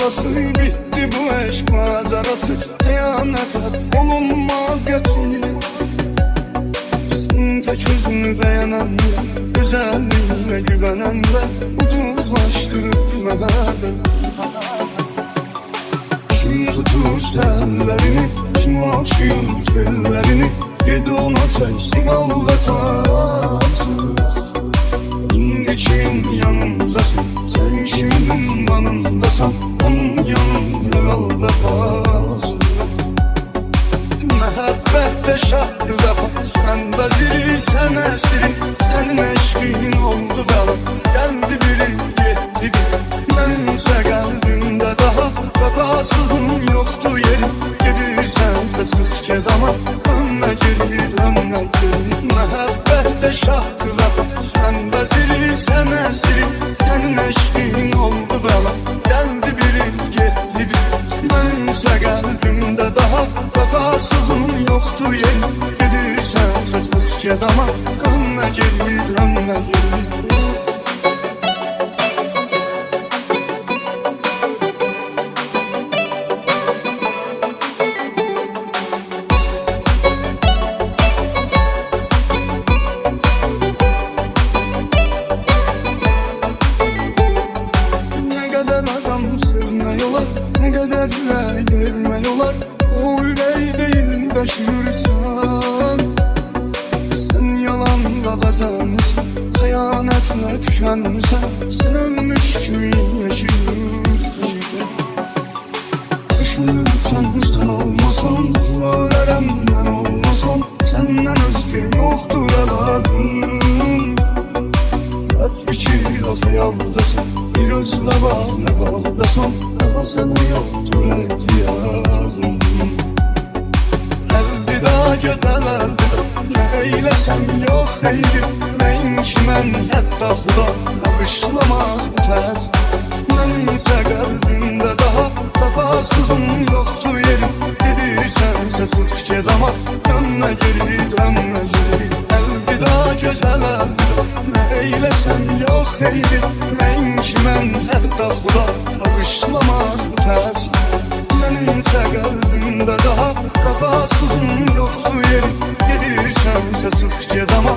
yarası, bitti bu eşk macerası. Kıyanete olunmaz getirir. Sen tek özünü beğenenle, güzelliğine güvenenle ucuzlaştırır meğerden. Kim tutur tellerini, kim açıyor tellerini, yedi ona teksin al ve tarsız. İndi kim yanındasın, sen kimin yanındasan, onun yanında al ve tarsız. Mehabbette şartlı vefa, ben veziri sen esiri, senin eşkin oldu bela. Geldi biri gitti biri, benimse kalbimde daha vefasızın yoktu yeri. Gidirsense çık gez ama dönme geri, dönme geri. Mehabbette şartlı vefa, ben veziri sen esiri, senin eşkin oldu bela. Geldi biri gitti biri, benimse kalbimde daha vefasızın yoktu yeri. Gidirsense çık gez ama dönme geri, dönme geri. Ne kadar verme yolar, o yüreği değil taşırsan. Sen yalanla kazanmışsın, hıyanetle tükenmişsen. Sen ölmüş gibi yaşıyorsun. Düşünürsen sen olmasan, duvarlarım ben olmasam, senden özge yoktur evladım. Saç biçir o hayaldasın, bir özle var ne bağlasam, sana yoktur ihtiyacım. Elvida gödel elvida, ne eylesem yok eyri. Ben kimen hatta Xuda bağışlamaz bu tez. Benimse kalbimde daha vefasızın yoktu yeri. Gidirsense sık gez ama dönme geri, dönme geri. Elvida gödel elvida, ne eylesem yok eyri. Ben kimen hatta Xuda bağışlamaz bu tez. Benimse kalbimde daha vefasızın yoktu yeri. Gidirsense sık gez ama